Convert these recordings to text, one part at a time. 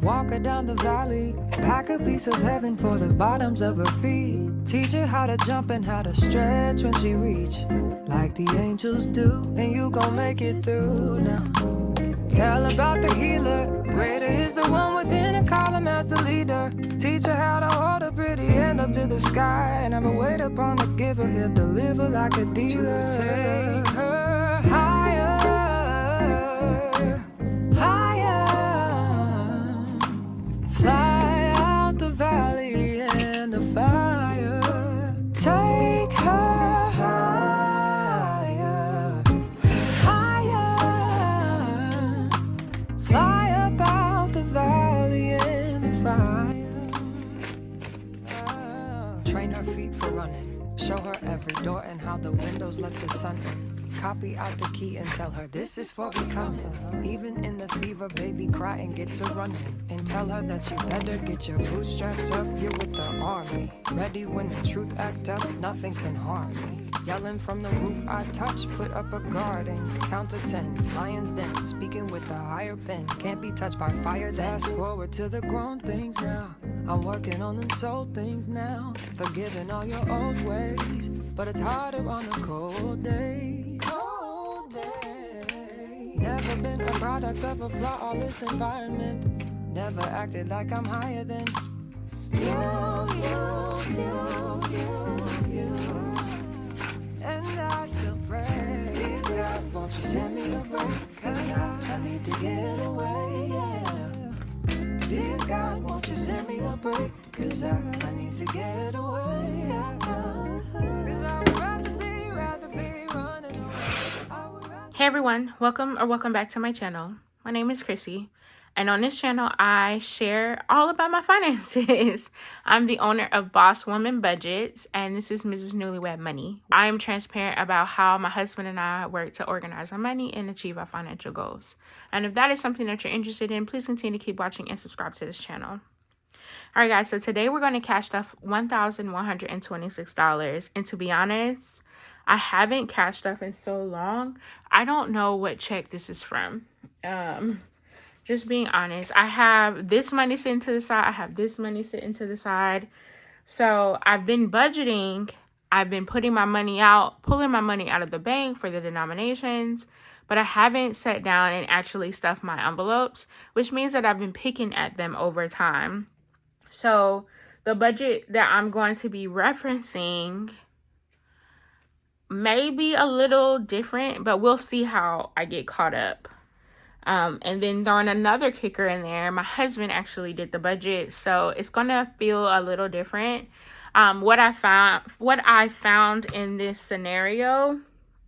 Walk her down the valley, pack a piece of heaven for the bottoms of her feet. Teach her how to jump and how to stretch when she reach, like the angels do, and you gon' make it through now. Tell about the healer, greater is the one within and call him as the leader. Teach her how to hold a pretty hand up to the sky, and have a wait upon the giver, he'll deliver like a dealer. To take her higher, higher. Fly out the valley and the fire. Take her higher, higher. Fly up out the valley and the fire. Train her feet for running. Show her every door and how the windows let the sun in. Copy out the key and tell her this is for becoming. Even in the fever, baby, cry and get to running. And tell her that you better get your bootstraps up. You're with the army, ready when the truth act up. Nothing can harm me. Yelling from the roof I touch, put up a guard and count to 10. Lions den, speaking with the higher pen. Can't be touched by fire. Fast forward to the grown things now. I'm working on them soul things now. Forgiving all your old ways, but it's harder on a cold day. Cold day. Never been a product of a flawless environment. Never acted like I'm higher than you. And I still pray, dear God, won't you send me a break? Cause I need to get away, yeah. Dear God, won't you send me a break? Cause I need to get away, yeah. Cause I would rather be running away. Hey everyone, welcome back to my channel. My name is Chrissy, and on this channel I share all about my finances. I'm the owner of Boss Woman Budgets, and this is Mrs. Newlywed Money. I am transparent about how my husband and I work to organize our money and achieve our financial goals. And if that is something that you're interested in, please continue to keep watching and subscribe to this channel. Alright guys, so today we're going to cash stuff $1,126, and to be honest, I haven't cashed stuff in so long. I don't know what check this is from. Just being honest, I have this money sitting to the side. I have this money sitting to the side. So I've been budgeting. I've been putting my money out, pulling my money out of the bank for the denominations, but I haven't sat down and actually stuffed my envelopes, which means that I've been picking at them over time. So the budget that I'm going to be referencing may be a little different, but we'll see how I get caught up. And then throwing another kicker in there, my husband actually did the budget, so it's gonna feel a little different. What I found in this scenario,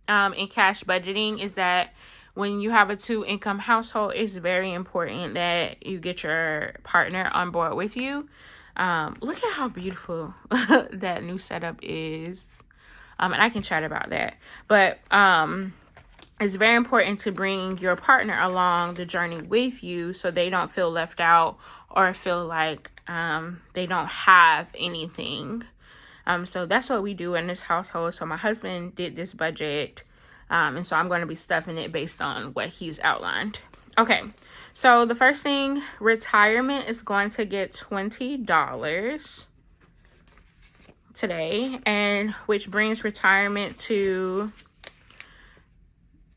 in cash budgeting, is that when you have a 2-income household, it's very important that you get your partner on board with you. Look at how beautiful that new setup is. And I can chat about that, but it's very important to bring your partner along the journey with you so they don't feel left out or feel like they don't have anything. So that's what we do in this household. So my husband did this budget, and so I'm going to be stuffing it based on what he's outlined. Okay, so the first thing, retirement is going to get $20 today, and which brings retirement to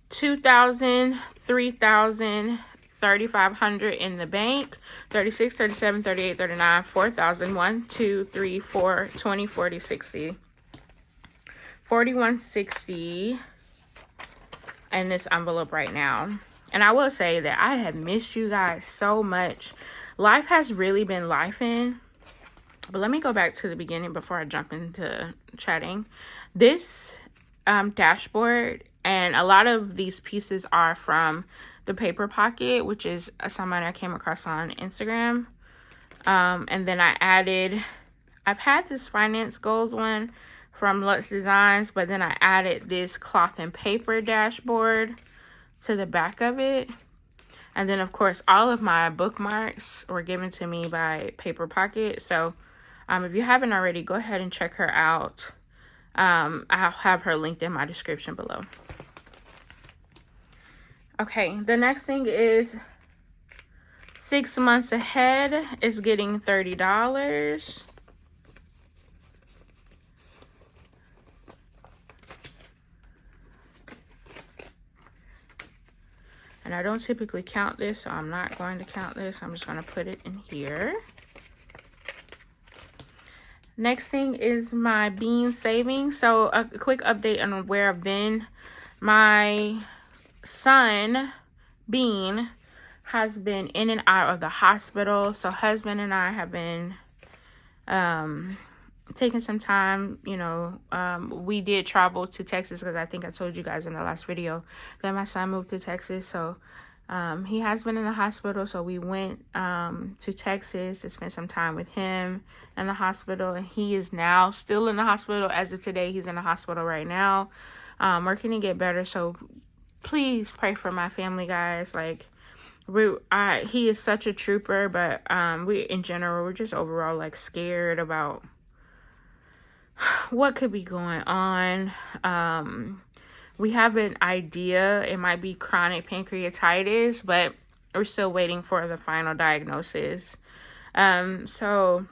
$2,000, $3,000, $3,500 in the bank, $36, $37, $38, $39, $4,000, $1, $2, $3, $4, $20, $40, $60, $41.60 in this envelope right now. And I will say that I have missed you guys so much. Life has really been lifing. But let me go back to the beginning before I jump into chatting. This dashboard, and a lot of these pieces are from the Paper Pocket, which is someone I came across on Instagram. And then I've had this finance goals one from Luxe Designs, but then I added this cloth and paper dashboard to the back of it. And then of course all of my bookmarks were given to me by Paper Pocket. So if you haven't already, go ahead and check her out. I'll have her linked in my description below. Okay, the next thing is 6 months ahead is getting $30. And I don't typically count this, so I'm not going to count this. I'm just going to put it in here. Next thing is my bean savings. So a quick update on where I've been. My son, Bean, has been in and out of the hospital. So husband and I have been taking some time. You know, we did travel to Texas because I think I told you guys in the last video that my son moved to Texas. So he has been in the hospital, so we went to Texas to spend some time with him in the hospital, and he is now still in the hospital. As of today, he's in the hospital right now, working to get better. So please pray for my family, guys. Like, he is such a trooper, but we in general, we're just overall like scared about what could be going on. We have an idea it might be chronic pancreatitis, but we're still waiting for the final diagnosis. So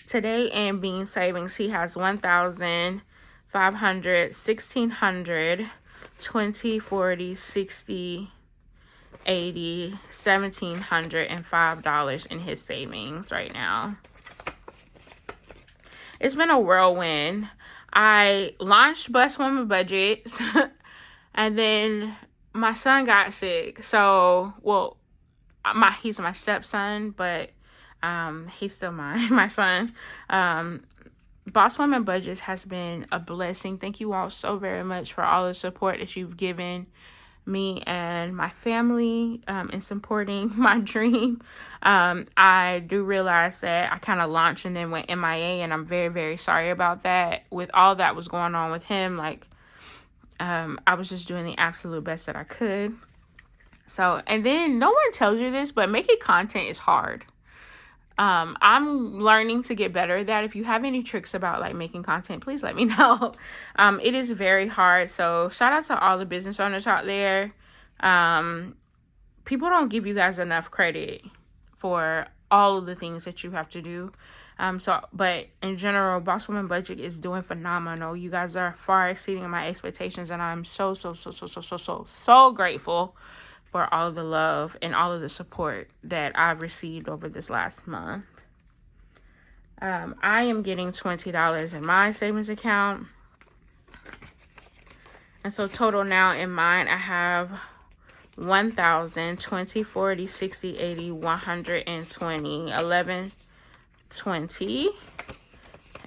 today in bean savings, he has 1,500, 1,600, 20, 40, 60, 80, 1,700, and $5 in his savings right now. It's been a whirlwind. I launched Bust Woman Budgets, and then my son got sick. So, well, he's my stepson, but he's still my son. Boss Woman Budgets has been a blessing. Thank you all so very much for all the support that you've given me and my family in supporting my dream. I do realize that I kind of launched and then went MIA, and I'm very, very sorry about that. With all that was going on with him, like I was just doing the absolute best that I could. So, and then no one tells you this, but making content is hard. I'm learning to get better at that. If you have any tricks about like making content, please let me know. It is very hard. So shout out to all the business owners out there. People don't give you guys enough credit for all of the things that you have to do. But in general, Boss Woman Budget is doing phenomenal. You guys are far exceeding my expectations, and I'm so grateful for all of the love and all of the support that I've received over this last month. I am getting $20 in my savings account. And so total now in mine, I have 1,000, 20, 40, 60, 80, 120, 1120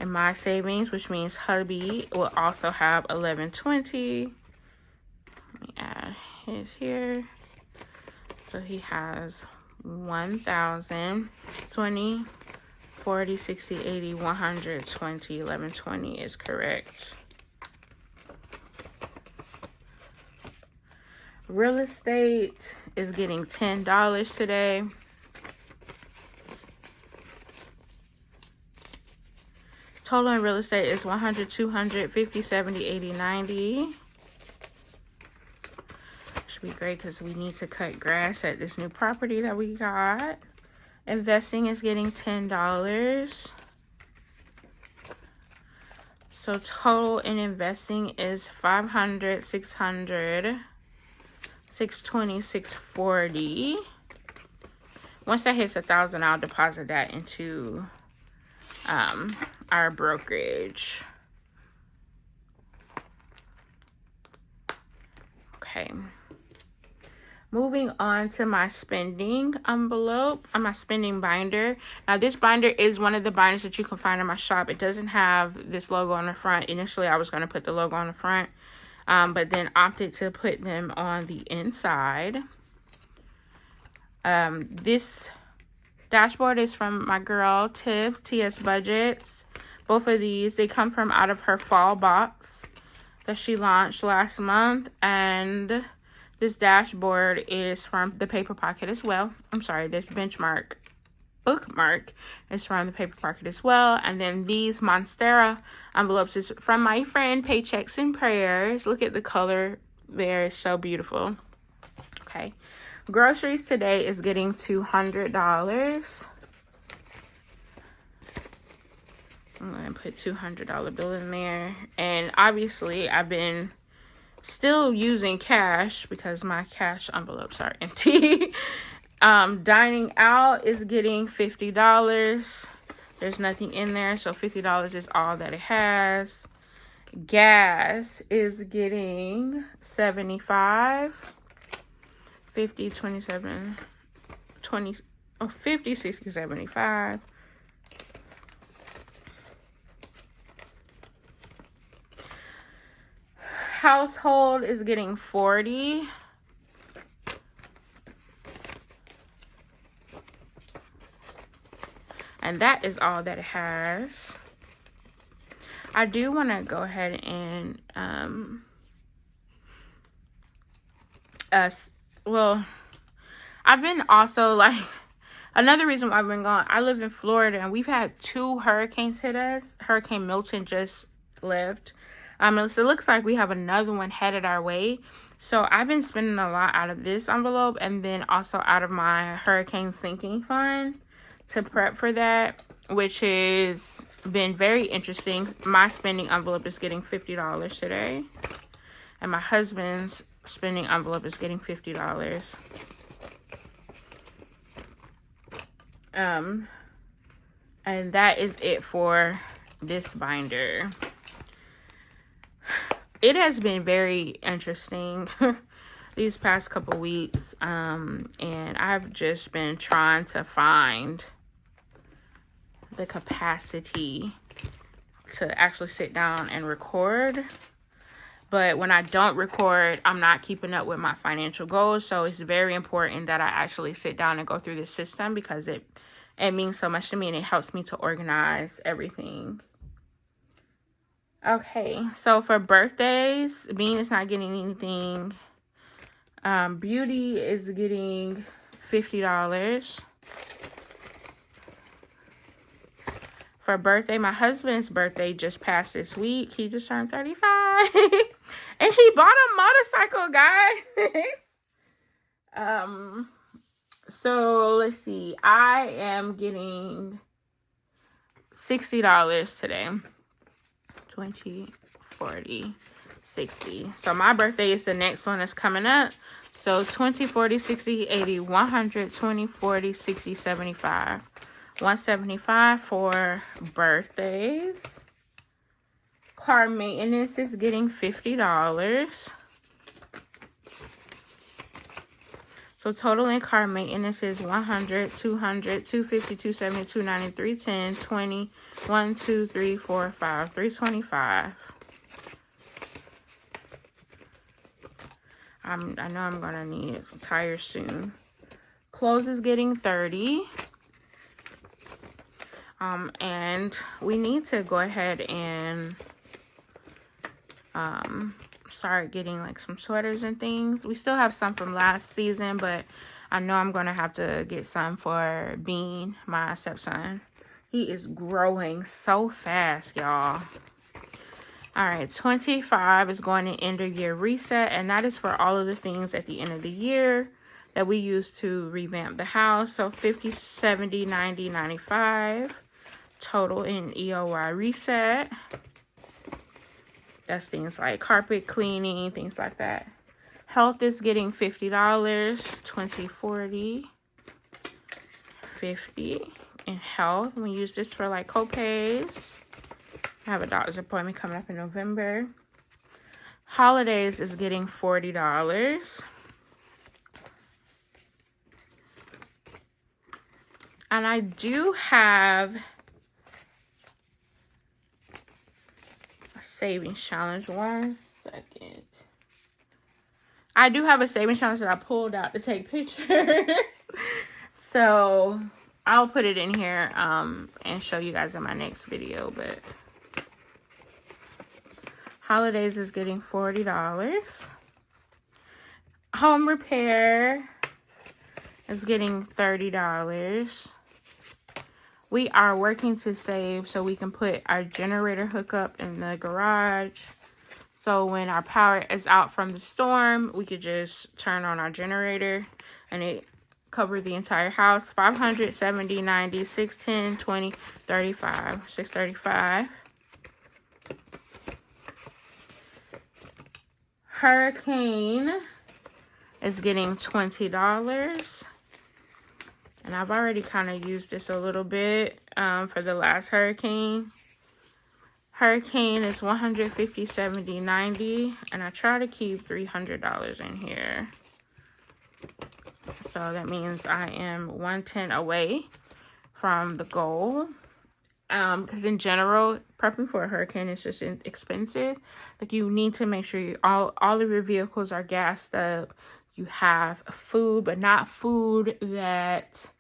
in my savings, which means hubby will also have 1120. Let me add his here. So he has 1,000, 20, 40, 60, 80, 120, 1120 is correct. Real estate is getting $10 today. Total in real estate is 100, 200, 50, 70, 80, 90. Should be great because we need to cut grass at this new property that we got. Investing is getting $10. So total in investing is 500, 600, 620, 640. Once that hits 1,000, I'll deposit that into our brokerage. Okay. Moving on to my spending envelope, my spending binder. Now, this binder is one of the binders that you can find in my shop. It doesn't have this logo on the front. Initially, I was going to put the logo on the front, but then opted to put them on the inside. This dashboard is from my girl, Tiff, TS Budgets. Both of these, they come from out of her fall box that she launched last month, and this dashboard is from the Paper Pocket as well. I'm sorry, this bookmark is from the Paper Pocket as well. And then these Monstera envelopes is from my friend Paychecks and Prayers. Look at the color there, it's so beautiful. Okay, Groceries today is getting $200. I'm going to put $200 bill in there. And obviously, I've been still using cash because my cash envelopes are empty. Dining out is getting $50. There's nothing in there, so $50 is all that it has. Gas is getting $75. 50, 27, 20, 50, 60, 75. Household is getting $40. And that is all that it has. I do want to go ahead and I've been also like, another reason why I've been gone, I live in Florida and we've had 2 hurricanes hit us. Hurricane Milton just left. So it looks like we have another one headed our way. So I've been spending a lot out of this envelope and then also out of my hurricane sinking fund to prep for that, which has been very interesting. My spending envelope is getting $50 today. And my husband's spending envelope is getting $50. And that is it for this binder. It has been very interesting these past couple weeks. And I've just been trying to find the capacity to actually sit down and record. But when I don't record, I'm not keeping up with my financial goals. So it's very important that I actually sit down and go through the system because it means so much to me and it helps me to organize everything. Okay, so for birthdays, Bean is not getting anything. Beauty is getting $50. For birthday, my husband's birthday just passed this week. He just turned 35. And he bought a motorcycle, guys. So let's see. I am getting $60 today. 20, 40, 60. So my birthday is the next one that's coming up. So 20, 40, 60, 80, 100, 20, 40, 60, 75. 175 for birthdays. Car maintenance is getting $50. So total in car maintenance is 100, 200, 250, 270, 290, 310, 20, 1, 2, 3, 4, 5, 325. I know I'm gonna need tires soon. Clothes is getting 30. And we need to go ahead and start getting like some sweaters and things. We still have some from last season, but I know I'm gonna have to get some for Bean, my stepson. He is growing so fast, y'all. All right, 25 is going to end of year reset, and that is for all of the things at the end of the year that we use to revamp the house. So 50, 70, 90, 95 total in EOY reset. That's things like carpet cleaning, things like that. Health is getting $50, 20, 40, 50 in health. We use this for like co-pays. I have a doctor's appointment coming up in November. Holidays is getting $40. And I do have a savings challenge. 1 second. I do have a savings challenge that I pulled out to take pictures. So I'll put it in here and show you guys in my next video. But holidays is getting $40. Home repair is getting $30. We are working to save so we can put our generator hookup in the garage. So when our power is out from the storm, we could just turn on our generator. and it covered the entire house. 500, 70, 90, 610, 20, 35, 635. Hurricane is getting $20. And I've already kind of used this a little bit for the last Hurricane. Hurricane is 150, 70, 90. And I try to keep $300 in here. So that means I am 110 away from the goal. Because in general, prepping for a hurricane is just expensive. Like, you need to make sure all of your vehicles are gassed up. You have food, but not food that,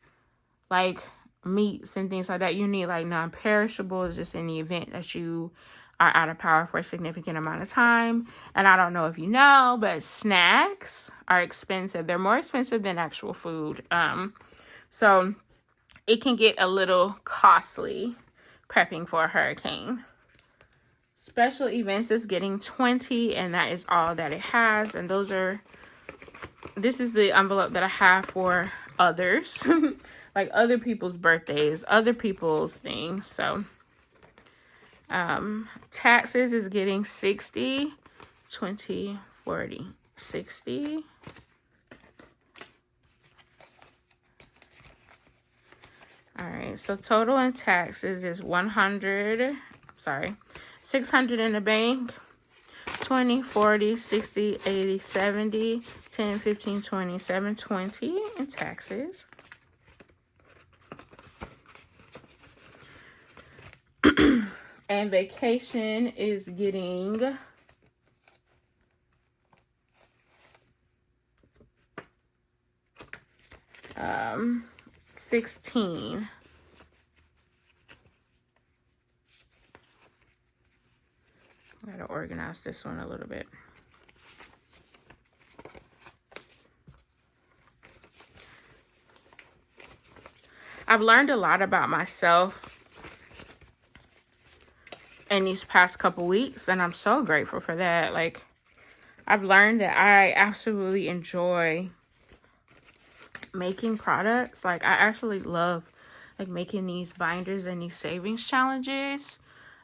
like, meats and things like that. You need, like, non-perishables just in the event that you are out of power for a significant amount of time. And I don't know if you know, but snacks are expensive. They're more expensive than actual food. So it can get a little costly prepping for a hurricane. Special events is getting 20, and that is all that it has. And this is the envelope that I have for others. Like other people's birthdays, other people's things. So taxes is getting 60, 20, 40, 60. All right, so total in taxes is 600 in the bank, 20, 40, 60, 80, 70, 10, 15, 20, 720 in taxes. And vacation is getting $16. I gotta organize this one a little bit. I've learned a lot about myself in these past couple weeks, and I'm so grateful for that. Like, I've learned that I absolutely enjoy making products. Like, I actually love, like, making these binders and these savings challenges.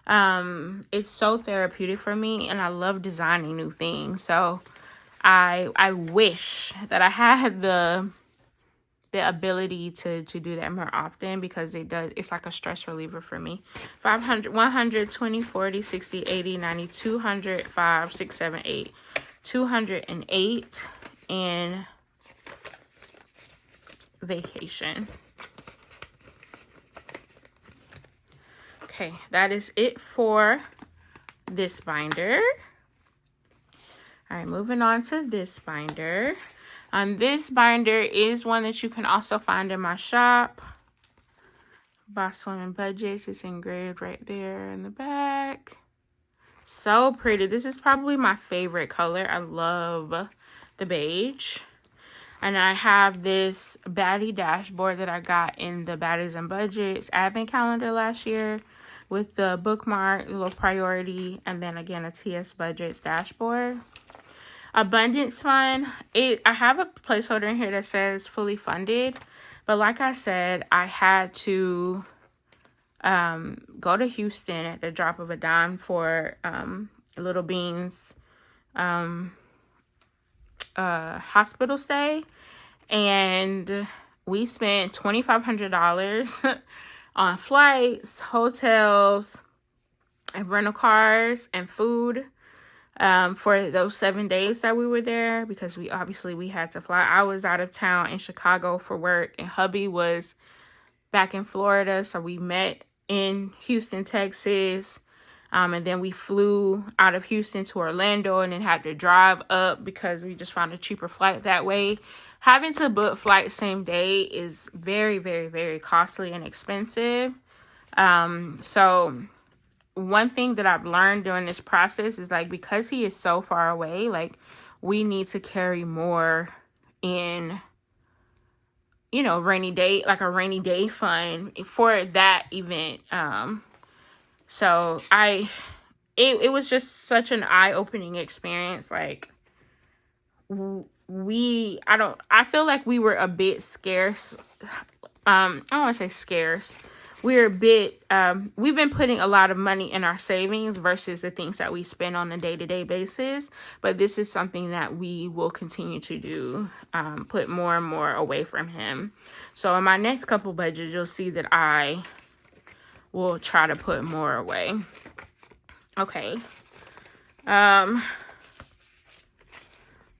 It's so therapeutic for me, and I love designing new things. So I wish that I had the ability to do that more often, because it's like a stress reliever for me. 500, 100, 20, 40, 60, 80, 90, 200, 5, 6, 7, 8, 208 in vacation. Okay, that is it for this binder. All right, moving on to this binder. This binder is one that you can also find in my shop. Boss Women Budgets. It's engraved right there in the back. So pretty. This is probably my favorite color. I love the beige. And I have this baddie dashboard that I got in the Baddies and Budgets advent calendar last year, with the bookmark, a little priority, and then again a TS Budgets dashboard. Abundance Fund. I have a placeholder in here that says fully funded, but like I said, I had to go to Houston at the drop of a dime for Little Bean's hospital stay, and we spent $2,500 on flights, hotels, and rental cars and food for those 7 days that we were there, because we had to fly. I was out of town in Chicago for work, and hubby was back in Florida, so we met in Houston, Texas, and then we flew out of Houston to Orlando, and then had to drive up because we just found a cheaper flight that way. Having to book flights same day is very, very, very costly and expensive. So one thing that I've learned during this process is, like, because he is so far away, like, we need to carry more in, rainy day, like a rainy day fund for that event. So it was just such an eye-opening experience. Like, I feel like we were a bit scarce. I don't want to say scarce. We're a bit, we've been putting a lot of money in our savings versus the things that we spend on a day-to-day basis. But this is something that we will continue to do, put more and more away from him. So in my next couple budgets, you'll see that I will try to put more away. Okay.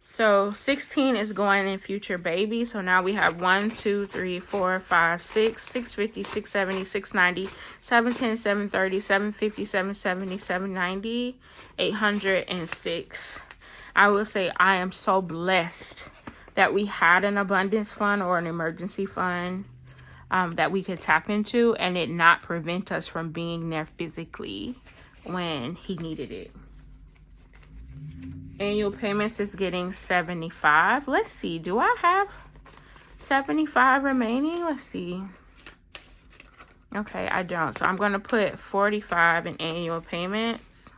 So 16 is going in future baby. So now we have 1, 2, 3, 4, 5, 6, 650, 670, 690, 710, 730, 750, 770, 790, 806. I will say I am so blessed that we had an abundance fund or an emergency fund that we could tap into and it not prevent us from being there physically when he needed it. Annual payments is getting 75. Let's see. Do I have 75 remaining? Let's see. Okay, I don't. So I'm going to put 45 in annual payments.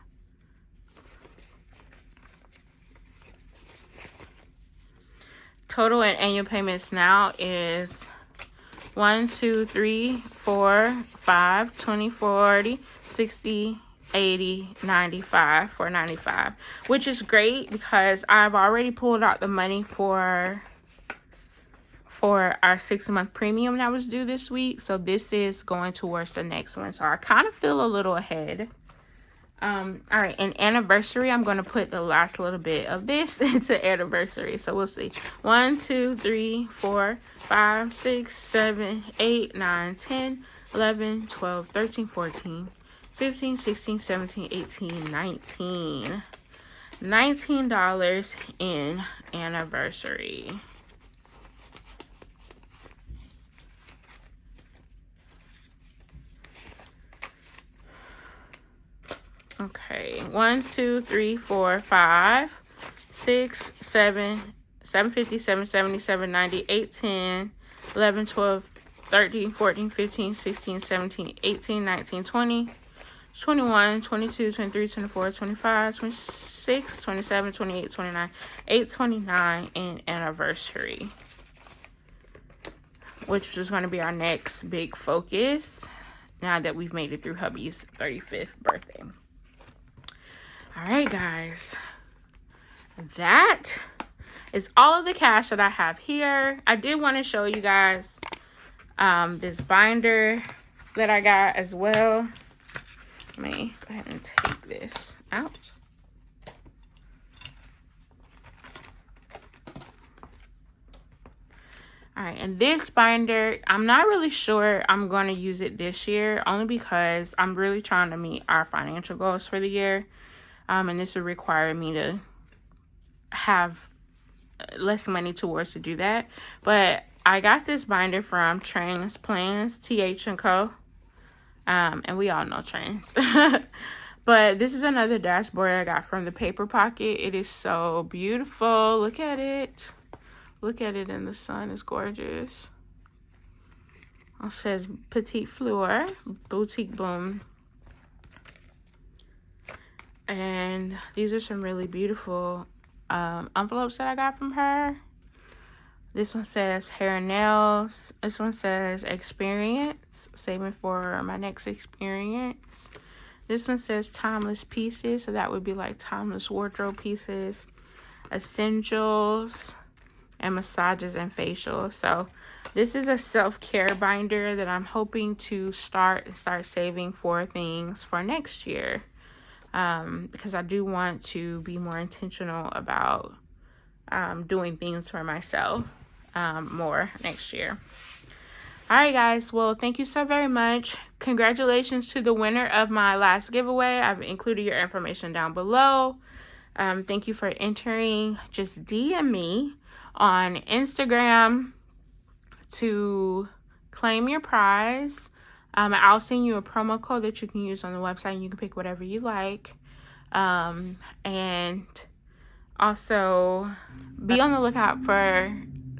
Total in annual payments now is 1, 2, 3, 4, 5, 20, 40, 60, 80, 95, 495, which is great because I've already pulled out the money for our 6-month premium that was due this week. So this is going towards the next one. So I kind of feel a little ahead. All right, and anniversary, I'm going to put the last little bit of this into anniversary. So we'll see. 1, 2, 3, 4, 5, 6, 7, 8, 9, 10, 11, 12, 13, 14, 15, 16, 17, 18, 19. $19 in anniversary. Okay, 1, 2, 3, 4, 5, 6, 7, 750, 770, 790, 8, 10, 11, 12, 13, 14, 15, 16, 17, 18, 19, 20, 21, 22, 23, 24, 25, 26, 27, 28, 29, 829 in anniversary, which is going to be our next big focus now that we've made it through hubby's 35th birthday. All right, guys, that is all of the cash that I have here. I did want to show you guys this binder that I got as well. Let me go ahead and take this out. All right, and this binder, I'm not really sure I'm going to use it this year, only because I'm really trying to meet our financial goals for the year. And this would require me to have less money towards to do that. But I got this binder from Transplans, TH & Co. And we all know Trans. But this is another dashboard I got from the Paper Pocket. It is so beautiful. Look at it. Look at it in the sun. It's gorgeous. It says Petite Fleur, Boutique Boom. And these are some really beautiful envelopes that I got from her. This one says hair and nails. This one says experience, saving for my next experience. This one says timeless pieces. So that would be like timeless wardrobe pieces, essentials, and massages and facials. So this is a self-care binder that I'm hoping to start saving for things for next year. Because I do want to be more intentional about doing things for myself more next year. All right, guys. Well, thank you so very much. Congratulations to the winner of my last giveaway. I've included your information down below. Thank you for entering. Just DM me on Instagram to claim your prize. I'll send you a promo code that you can use on the website, and you can pick whatever you like. And also be on the lookout for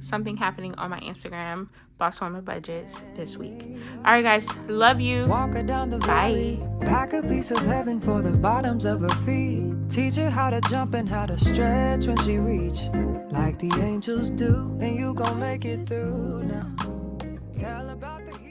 something happening on my Instagram, Boss Woman Budgets, this week. All right, guys. Love you. Walk her down the valley. Pack a piece of heaven for the bottoms of her feet. Teach her how to jump and how to stretch when she reach, like the angels do. And you gon' make it through now. Tell about the